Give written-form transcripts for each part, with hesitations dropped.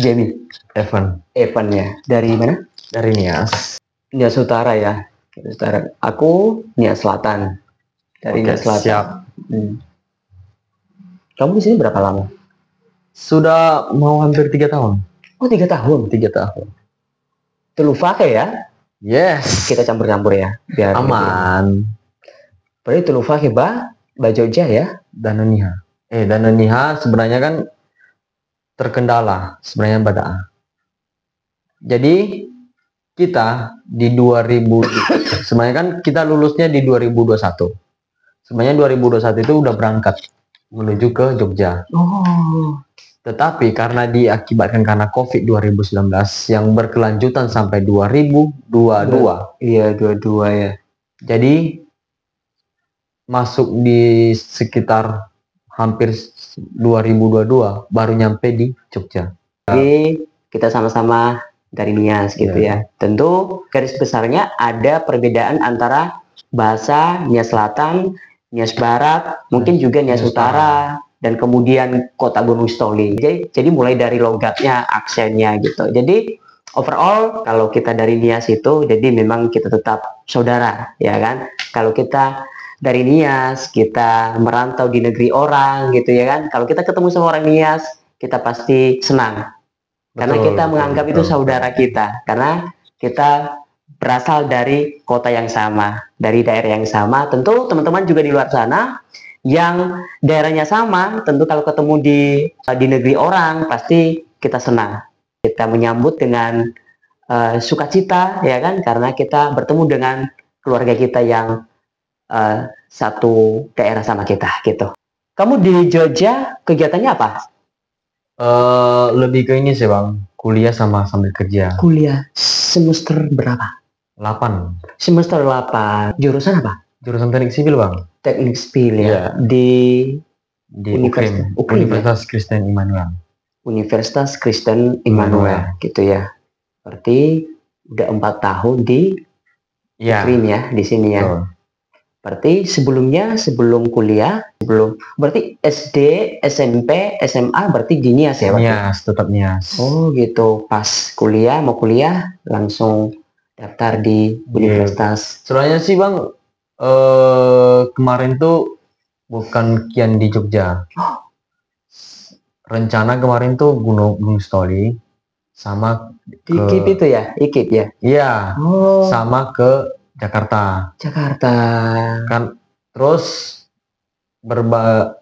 Jamie, Evan ya. Dari mana? dari Nias. Nias Utara ya. Utara. Aku Nias Selatan. Dari Oke, Nias Selatan. siap. Kamu di sini berapa lama? Sudah mau hampir 3 tahun. Oh, 3 tahun. 3 tahun. Tulufake ya? Yes. Kita campur-campur ya. Biar aman. Berarti Tulufake Jogja ya? Danuniha. Danuniha sebenarnya kan terkendala sebenarnya pada. Jadi kita di 2000 sebenarnya kan kita lulusnya di 2021. Sebenarnya 2021 itu udah berangkat menuju ke Jogja. Oh. Tetapi karena diakibatkan karena COVID 2019 yang berkelanjutan sampai 2022. Iya, 22 ya. Jadi masuk di sekitar hampir 2022 baru nyampe di Jogja. Jadi kita sama-sama dari Nias gitu ya. Tentu garis besarnya ada perbedaan antara bahasa Nias Selatan, Nias Barat, mungkin juga Nias Utara, dan kemudian kota Gunung Stoli. Jadi mulai dari logatnya, aksennya gitu. Jadi overall kalau kita dari Nias itu, jadi memang kita tetap saudara, ya kan? Kalau kita dari Nias, kita merantau di negeri orang gitu ya kan. Kalau kita ketemu sama orang Nias, kita pasti senang. Karena kita menganggap itu saudara kita. Karena kita berasal dari kota yang sama, dari daerah yang sama. Tentu teman-teman juga di luar sana yang daerahnya sama, tentu kalau ketemu di negeri orang pasti kita senang. Kita menyambut dengan sukacita ya kan, karena kita bertemu dengan keluarga kita yang satu daerah sama kita gitu. Kamu di Jogja kegiatannya apa? Lebih ke ini sih bang, kuliah sama sambil kerja. Kuliah semester berapa? 8. Semester 8. Jurusan apa? Jurusan teknik sipil bang. Teknik sipil ya. Di Universitas Kristen Immanuel. Universitas Kristen Immanuel gitu ya. Berarti udah 4 tahun di UKRIM ya di sini ya. Betul. Berarti sebelum kuliah, berarti SD, SMP, SMA berarti di Nias ya? Nias, tetap Nias. Oh gitu, pas mau kuliah langsung daftar di universitas. Soalnya sih bang, kemarin tuh bukan kian di Jogja. Rencana kemarin tuh Gunung Stoli sama IKIP itu ya? IKIP ya? Iya, sama ke Jakarta. Kan terus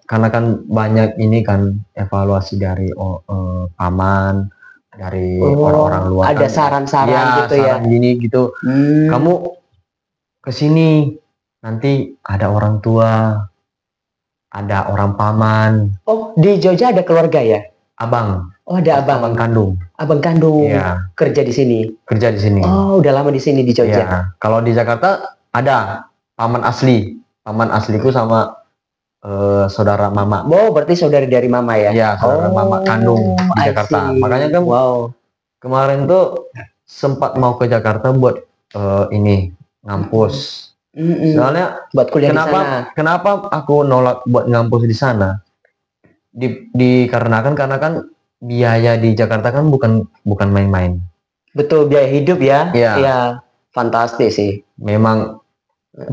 karena kan banyak ini kan evaluasi dari paman, dari orang-orang luar. Ada saran-saran gitu ya? Saran gini gitu. Kamu kesini nanti ada orang tua, ada orang paman. Oh, di Jogja ada keluarga ya? Abang. Oh, ada abang. Abang kandung. Abang kandung. Iya. Kerja di sini. Oh, udah lama di sini di Jogja. Iya. Kalau di Jakarta ada paman asli. Paman asliku sama saudara mama. Oh, berarti saudari dari mama ya? Iya, saudara mama kandung di Jakarta. Makanya kan kemarin tuh sempat mau ke Jakarta buat ini ngampus. Soalnya buat kuliah di sana. Kenapa aku nolak buat ngampus di sana? Dikarenakan karena kan biaya di Jakarta kan bukan main-main. Betul, biaya hidup ya. Iya, fantastis sih. Memang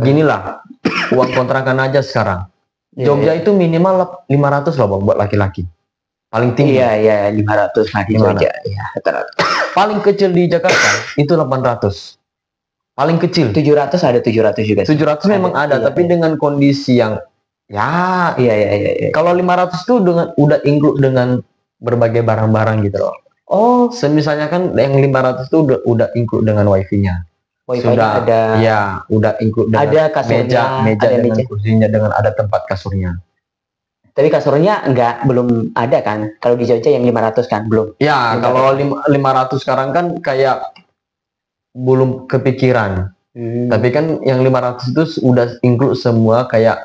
ginilah, uang kontrakan aja sekarang. Jogja itu minimal 500 loh bang buat laki-laki. Paling tinggi. Iya, 500 lah di Jogja. Iya, paling kecil di Jakarta itu 800. Paling kecil. 700 ada 700 juga. 700 memang ada, tapi dengan kondisi yang iya. Kalau 500 tuh udah include dengan berbagai barang-barang gitu loh. Oh, semisalnya kan yang 500 tuh udah include dengan wifi-nya. Sudah ada. Iya, udah include dengan ada kasurnya, meja dengan kursinya, dengan ada tempat kasurnya. Tapi kasurnya belum ada kan? Kalau di Jogja yang 500 kan belum. Ya, kalau 500 sekarang kan kayak belum kepikiran. Tapi kan yang 500 itu udah include semua kayak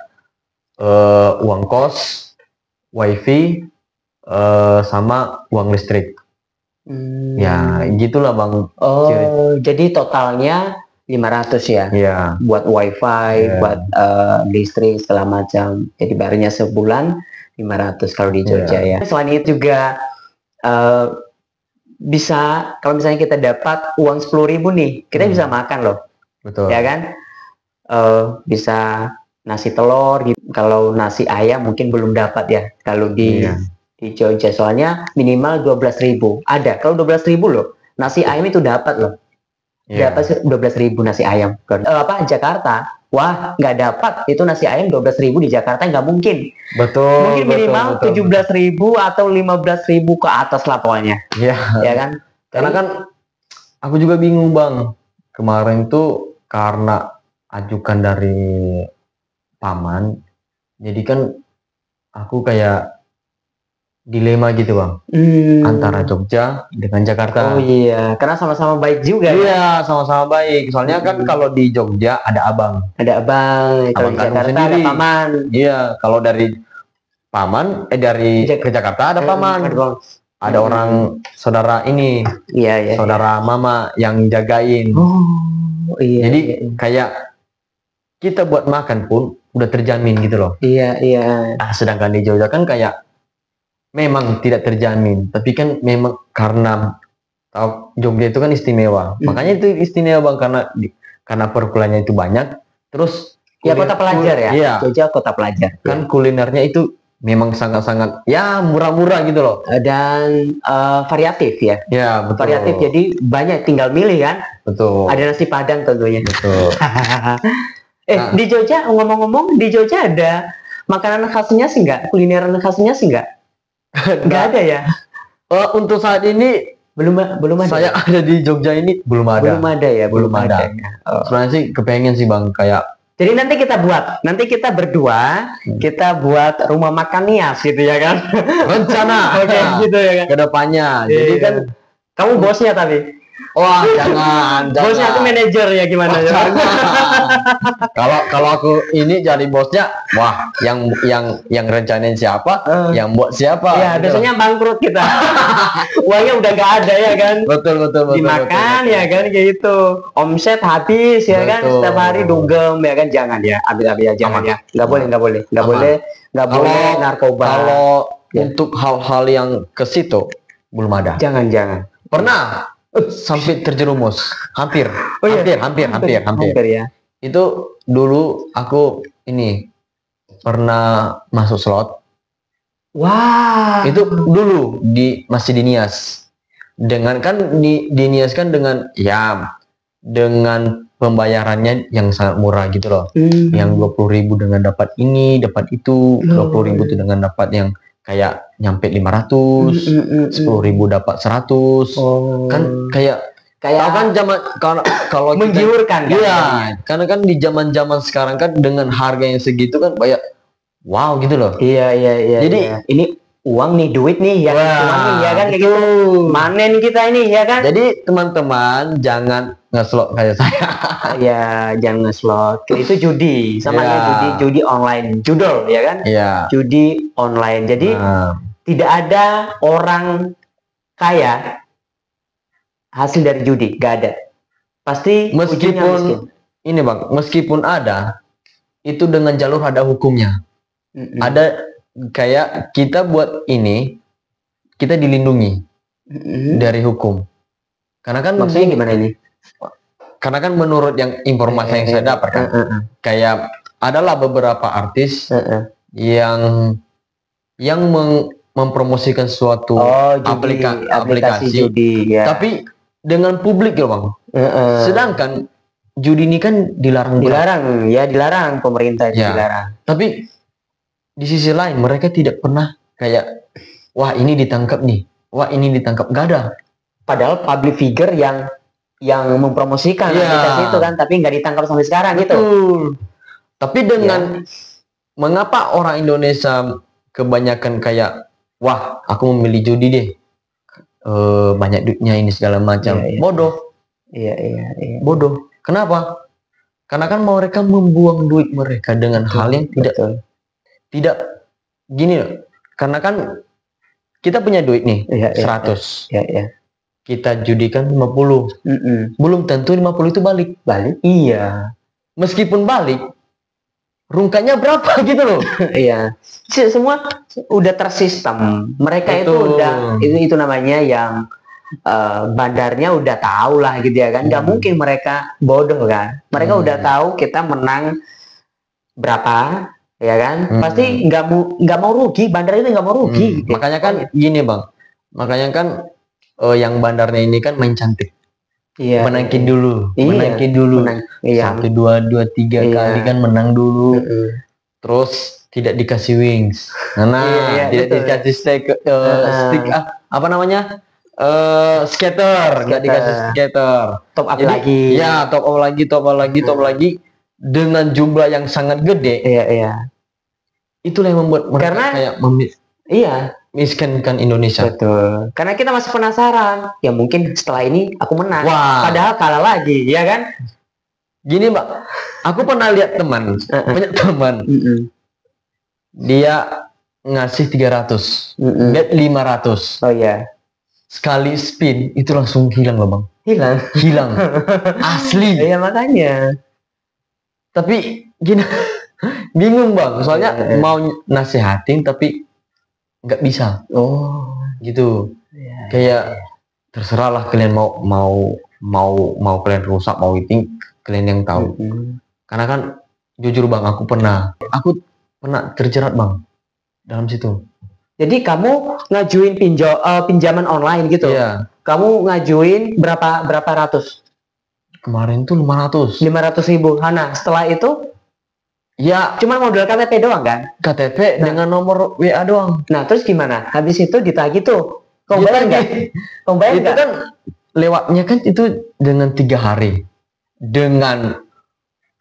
uang kos, wifi, sama uang listrik. Ya, gitulah bang. Oh, jadi totalnya 500 ya. Iya. Buat wifi, buat listrik segala macam. Jadi bayarnya sebulan 500 kalau di Jogja ya. Selain itu juga bisa, kalau misalnya kita dapat uang 10.000 nih, kita bisa makan loh. Betul. Ya kan? Bisa nasi telur gitu. Kalau nasi ayam mungkin belum dapat ya kalau di Jogja, soalnya minimal 12.000 ada. Kalau 12.000 loh nasi ayam itu dapat loh. Dapat 12.000 nasi ayam. Jakarta, wah nggak dapat itu nasi ayam 12.000 di Jakarta, nggak mungkin. Betul. Mungkin minimal 17.000 atau 15.000 ke atas lah pokoknya. Iya. Ya kan? Karena kan aku juga bingung Bang. Kemarin tuh karena ajukan dari paman, jadi kan aku kayak dilema gitu Bang, antara Jogja dengan Jakarta. Oh iya, karena sama-sama baik juga. Iya, sama-sama baik. Soalnya kan kalau di Jogja ada abang. Ada abang, kalau di Jakarta sendiri ada paman. Iya, kalau dari paman, dari ke Jakarta ada paman. Ada orang saudara ini, saudara mama yang jagain. Oh iya. Jadi kayak kita buat makan pun udah terjamin gitu loh. Iya. Nah, sedangkan di Jogja kan kayak memang tidak terjamin, tapi kan memang karena Jogja itu kan istimewa. Makanya itu istimewa Bang, karena perkuliahannya itu banyak. Terus kota pelajar ya. Iya. Jogja kota pelajar. Kan kulinernya itu memang sangat-sangat murah-murah gitu loh. Dan variatif ya. Ya, betul. Variatif, jadi banyak, tinggal milih kan. Betul. Ada nasi Padang tentunya. Betul. Di Jogja, ngomong-ngomong, di Jogja ada makanan khasnya sih nggak? Kulineran khasnya sih nggak? Nggak ada ya? Untuk saat ini belum ada. Saya ada di Jogja ini belum ada. Belum ada. Sebenarnya sih kepengen sih Bang, kayak. Jadi nanti kita berdua, kita buat rumah makan Nias gitu ya kan? Rencana. Oke, gitu ya kan? Kedepannya. Jadi kan kamu bosnya tapi. Wah, jangan. Bosnya aku manajer ya, gimana ya? Kalau aku ini jadi bosnya, wah, yang rencanain siapa, yang buat siapa? Ya, gitu. Biasanya bangkrut kita. Uangnya udah nggak ada ya kan? Betul. Dimakan ya kan, kayak gitu. Omset habis ya kan, setiap hari dugem ya kan, jangan ya, ambil ya, jangan ya. Nggak boleh narkoba. Kalau untuk hal-hal yang ke situ belum ada. Jangan. Pernah sampai terjerumus, hampir ya. Itu dulu aku ini pernah masuk slot. Wah. Itu dulu masih di Nias. Dengan kan di Nias kan dengan pembayarannya yang sangat murah gitu loh. Yang 20.000 dengan dapat ini, dapat itu, 20.000 itu dengan dapat yang kayak nyampe 500, 10.000 dapat 100. Kan kayak kan zaman kalau menggiurkan kan. Iya, karena kan di zaman-zaman sekarang kan dengan harga yang segitu kan banyak wow gitu loh. Iya. Jadi ini uang nih, duit nih ya, uang nih ya kan, kayak gitu. Manen kita ini ya kan. Jadi teman-teman jangan ngeslot kayak saya. Ya, jangan ngeslot. Itu judi, sama judi online, judol ya kan? Iya. Judi online. Jadi tidak ada orang kaya hasil dari judi, gak ada. Pasti meskipun ini Bang, meskipun ada, itu dengan jalur ada hukumnya. Ada kayak kita buat ini, kita dilindungi dari hukum. Karena kan maksudnya gimana ini? Karena kan menurut yang informasi yang saya dapatkan, kayak adalah beberapa artis yang mempromosikan suatu aplikasi judi, tapi dengan publik ya Bang. Sedangkan judi ini kan dilarang pemerintah dilarang. Tapi di sisi lain mereka tidak pernah kayak wah ini ditangkap, nggak ada. Padahal public figure yang mempromosikan aplikasi itu kan, tapi nggak ditangkap sampai sekarang. Betul. Gitu. Tapi dengan mengapa orang Indonesia kebanyakan kayak wah aku memilih judi deh, banyak duitnya ini segala macam. Bodoh. Iya. Bodoh. Kenapa? Karena kan mereka membuang duit mereka dengan hal yang tidak gini loh. Karena kan kita punya duit nih 100. kita judikan 50. Belum tentu 50 itu balik. Iya. Meskipun balik, rungkanya berapa gitu loh. Iya. Semua udah tersistem. Mereka itu udah itu namanya yang bandarnya udah tahu lah gitu ya kan. Nggak mungkin mereka bodoh kan. Mereka udah tahu kita menang berapa ya kan. Pasti nggak mau rugi. Bandar itu nggak mau rugi. Gitu. Makanya kan gini bang. Makanya kan yang bandarnya ini kan main cantik. Iya. Menangkin dulu. Iya. 1, 2, 3 kali kan menang dulu. Terus tidak dikasih wings. Tidak dikasih stick apa namanya? Skater, nggak dikasih skater. Top up lagi. Ya, top up lagi dengan jumlah yang sangat gede. Iya. Itulah yang membuat mereka kayak miskinkan Indonesia. Betul. Karena kita masih penasaran. Ya mungkin setelah ini aku menang. Padahal kalah lagi, ya kan? Gini, Mbak. Aku pernah lihat teman, banyak teman. Dia ngasih 300, bet 500. Oh iya. Sekali spin itu langsung hilang loh bang. Hilang. Asli. Iya makanya. Tapi gini, bingung bang. Soalnya mau nasihatin tapi nggak bisa. Oh gitu. Kayak terserah lah kalian mau kalian rusak mau itu kalian yang tahu. Karena kan jujur bang, aku pernah terjerat bang dalam situ. Jadi kamu ngajuin pinjaman online gitu? Iya. Kamu ngajuin berapa ratus? Kemarin tuh 500 ribu. Nah, setelah itu? Ya, cuma modal KTP doang kan? KTP dengan nomor WA doang. Nah, terus gimana? Habis itu ditagih tuh. Kamu bayar nggak? Itu kan lewatnya kan itu dengan 3 hari. Dengan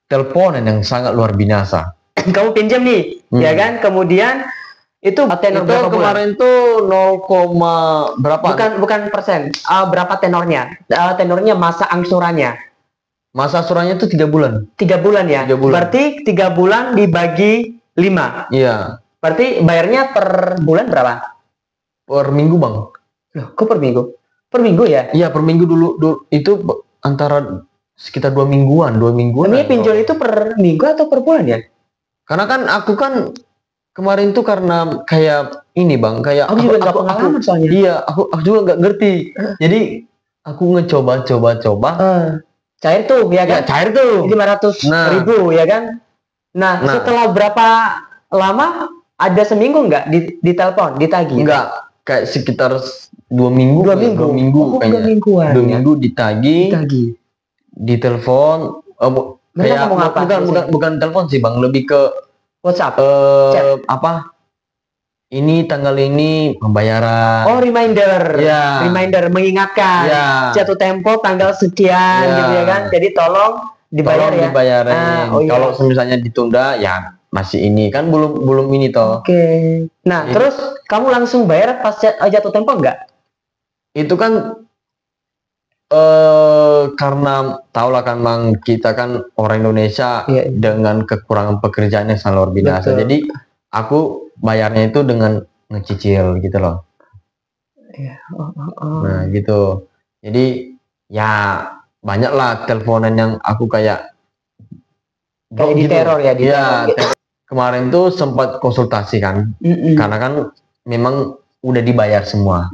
teleponan yang sangat luar biasa. Kamu pinjam nih, ya kan? Kemudian itu tenor berapa kemarin tuh 0, berapa? Bukan persen. Berapa tenornya? Tenornya masa angsurannya. Masa angsurannya tuh 3 bulan. 3 bulan ya? 3 bulan. Berarti 3 bulan dibagi 5. Iya. Berarti bayarnya per bulan berapa? Per minggu bang. Loh, kok per minggu? Per minggu ya? Iya per minggu dulu itu antara sekitar 2 mingguan. Ini pinjol itu per minggu atau per bulan ya? Karena kan aku kan kemarin tuh karena kayak ini bang, kayak aku juga nggak pengalaman soalnya. Iya, aku juga nggak ngerti. Jadi aku ngecoba. Cair tuh, ya kan? Ya, cair tuh. 500 ribu, ya kan? Nah, setelah berapa lama? Ada seminggu nggak ditelepon, ditagih? Enggak, kayak sekitar 2 minggu. 2 minggu kayaknya. 2 mingguan. 2 minggu ditagih. Ditelepon. Kayak bukan telepon sih bang, lebih ke WhatsApp, chat. Apa? Ini tanggal ini pembayaran. Oh, reminder. Ya. Reminder mengingatkan. Ya. Jatuh tempo tanggal sekian gitu ya kan. Jadi tolong dibayar ya. Dibayarin. Kalau misalnya ditunda ya masih ini kan belum ini toh. Oke. Nah, terus kamu langsung bayar pas jatuh tempo enggak? Itu kan karena tahulah kan bang, kita kan orang Indonesia dengan kekurangan pekerjaan yang sangat luar biasa. Jadi aku bayarnya itu dengan ngecicil gitu loh. Nah gitu. Jadi ya banyak lah teleponan yang aku kayak diteror ya. Kemarin tuh sempat konsultasi kan, karena kan memang udah dibayar semua,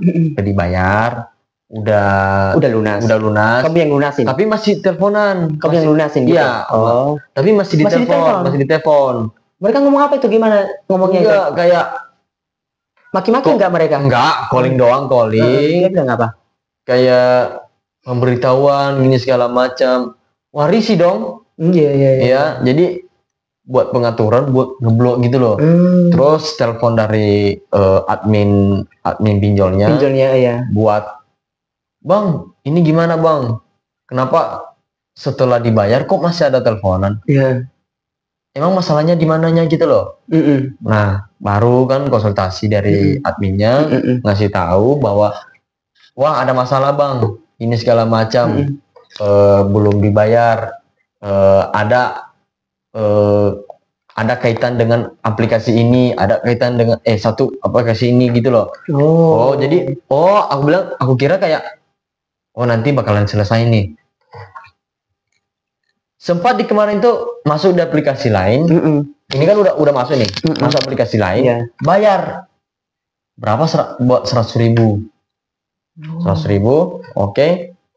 udah lunas. Kamu yang lunasin. Tapi masih teleponan. Kamu yang lunasin gitu. Iya. Oh. Tapi masih ditelepon. Mereka ngomong apa itu? Gimana ngomongnya? Enggak, kayak maki-maki enggak mereka? Enggak, calling doang, calling. Dia bilang apa? Kayak pemberitahuan gini segala macam. Warisi dong. Iya. Ya, jadi buat pengaturan, buat ngeblok gitu loh. Terus telepon dari admin pinjolnya. Ya. Buat Bang, ini gimana bang? Kenapa setelah dibayar kok masih ada teleponan? Iya. Emang masalahnya di mananya gitu loh. Nah, baru kan konsultasi dari adminnya ngasih tahu bahwa wah ada masalah bang, ini segala macam belum dibayar, ada kaitan dengan aplikasi ini, ada kaitan dengan satu aplikasi ini gitu loh. Jadi aku kira kayak oh nanti bakalan selesai nih. Sempat di kemarin tuh masuk di aplikasi lain. Ini kan udah masuk nih, masuk aplikasi lain, bayar berapa? Buat 100.000. 100.000, oke,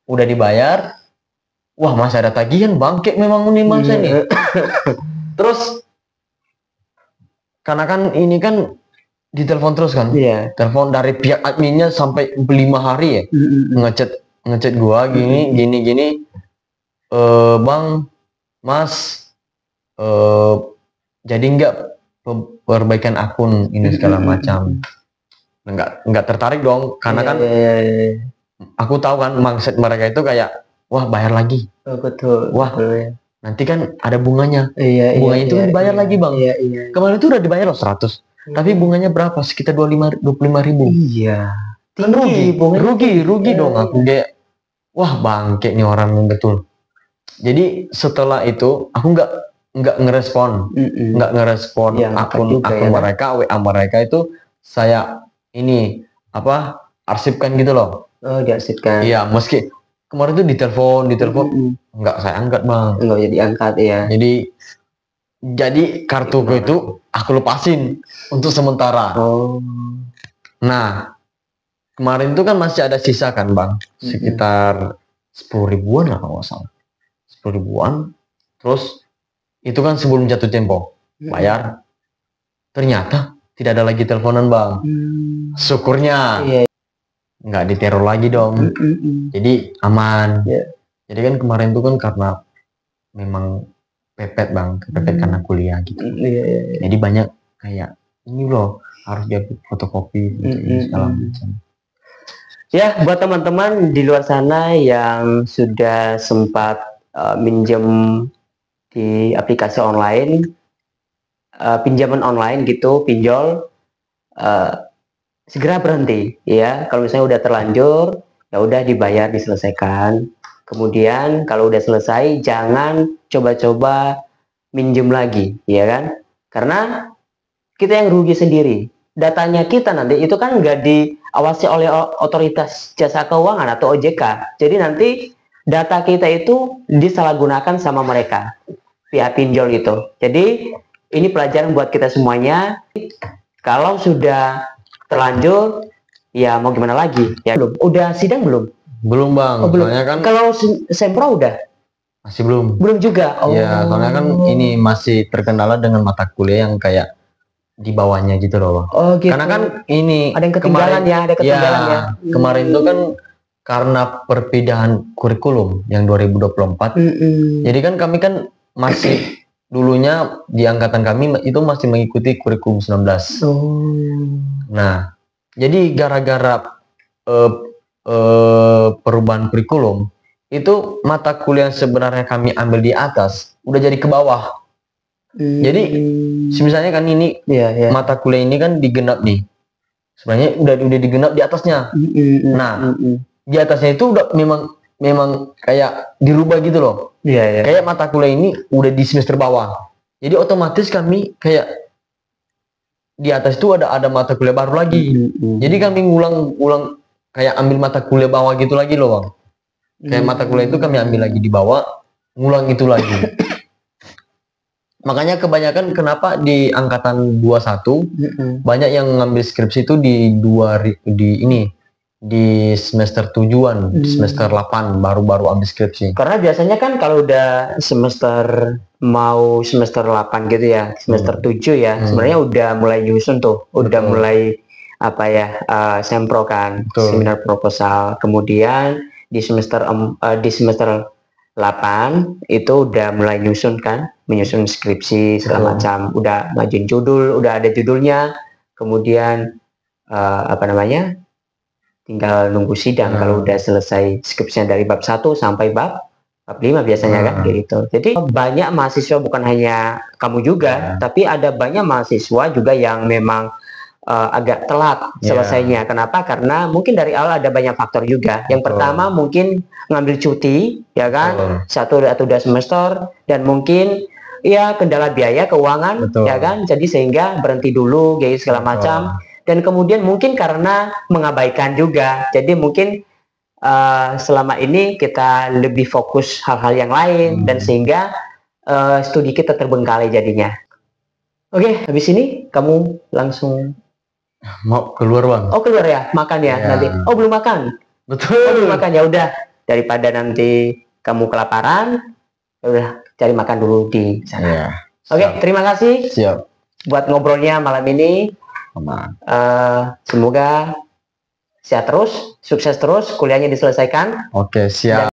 udah dibayar. Wah, masih ada tagihan, bangke memang ini masa nih. Terus karena kan ini kan ditelepon terus kan, telepon dari pihak adminnya sampai 5 hari ya, ngechat gua gini, bang, mas, jadi nggak perbaikan akun ini segala macam. Nggak tertarik dong, karena kan aku tahu kan mindset mereka itu kayak, wah bayar lagi, wah nanti kan ada bunganya, bunganya itu kan dibayar lagi bang. Kemarin itu udah dibayar loh 100, tapi bunganya berapa? Sekitar 25.000. Iya, kan rugi dong. Aku kayak, wah bangke nih orang betul. Jadi setelah itu aku nggak ngerespon akun mereka, WA mereka itu saya ini arsipkan gitu loh. Oh, diarsipkan. Iya, meski kemarin tuh ditelepon nggak saya angkat bang. Nggak jadi angkat ya. Jadi kartuku itu aku lepasin untuk sementara. Nah, kemarin itu kan masih ada sisa kan bang, sekitar 10.000-an lah kalau nggak salah. 10.000-an. Terus itu kan sebelum jatuh tempo bayar. Ternyata tidak ada lagi teleponan bang. Syukurnya nggak diteror lagi dong. Jadi aman. Jadi kan kemarin itu kan karena memang pepet bang, karena kuliah gitu. Jadi banyak kayak ini loh, harus dia fotokopi segala macam. Ya, buat teman-teman di luar sana yang sudah sempat minjem di aplikasi online, pinjaman online gitu, pinjol, segera berhenti ya. Kalau misalnya udah terlanjur, ya udah dibayar, diselesaikan. Kemudian kalau udah selesai, jangan coba-coba minjem lagi, ya kan? Karena kita yang rugi sendiri. Datanya kita nanti itu kan nggak diawasi oleh otoritas jasa keuangan atau OJK. Jadi nanti data kita itu disalahgunakan sama mereka, pihak pinjol itu. Jadi ini pelajaran buat kita semuanya. Kalau sudah terlanjur, ya mau gimana lagi? Ya belum. Udah sidang belum? Belum bang. Oh, belum. Kan kalau sempro udah? Masih belum. Belum juga. Ya, soalnya kan ini masih terkendala dengan mata kuliah yang kayak di bawahnya gitu loh bang. Oh gitu. Karena kan ini ada yang ketinggalan ada ketinggalan ya. Kemarin itu kan karena perpindahan kurikulum yang 2024. Jadi kan kami kan masih dulunya di angkatan kami itu masih mengikuti kurikulum 19. Nah, jadi gara-gara perubahan kurikulum itu mata kuliah yang sebenarnya kami ambil di atas udah jadi ke bawah. Jadi misalnya kan ini mata kuliah ini kan digenap nih, sebenarnya udah digenap di atasnya. Nah di atasnya itu udah memang kayak dirubah gitu loh. Kayak mata kuliah ini udah di semester bawah, jadi otomatis kami kayak di atas itu ada mata kuliah baru lagi. Jadi kami ngulang kayak ambil mata kuliah bawah gitu lagi loh bang. Kayak mata kuliah itu kami ambil lagi di bawah, ngulang itu lagi. Makanya kebanyakan kenapa di angkatan 21 banyak yang ngambil skripsi itu di semester 7-an, di semester 8 baru ambil skripsi. Karena biasanya kan kalau udah semester 8 gitu ya, semester 7 ya, sebenarnya udah mulai nyusun tuh, udah mulai sempro kan, seminar proposal. Kemudian di semester 8 itu udah mulai menyusun skripsi segala macam, udah majuin judul, udah ada judulnya, kemudian tinggal nunggu sidang kalau udah selesai skripsinya dari bab 1 sampai bab 5 biasanya kan gitu. Jadi banyak mahasiswa, bukan hanya kamu juga, tapi ada banyak mahasiswa juga yang memang agak telat selesainya. Kenapa? Karena mungkin dari awal ada banyak faktor juga. Yang pertama mungkin ngambil cuti, ya kan, 1 atau 2 semester, dan mungkin ya kendala biaya keuangan, ya kan, jadi sehingga berhenti dulu, gitu segala macam. Dan kemudian mungkin karena mengabaikan juga, jadi mungkin selama ini kita lebih fokus hal-hal yang lain dan sehingga studi kita terbengkalai jadinya. Oke, habis ini kamu langsung mau keluar, Bang. Oh, keluar ya, makan ya nanti. Oh, belum makan. Betul. Oh, belum makan, ya udah, daripada nanti kamu kelaparan, ya udah cari makan dulu di sana. Oke, terima kasih. Siap. Buat ngobrolnya malam ini. Semoga sehat terus, sukses terus, kuliahnya diselesaikan. Oke, siap.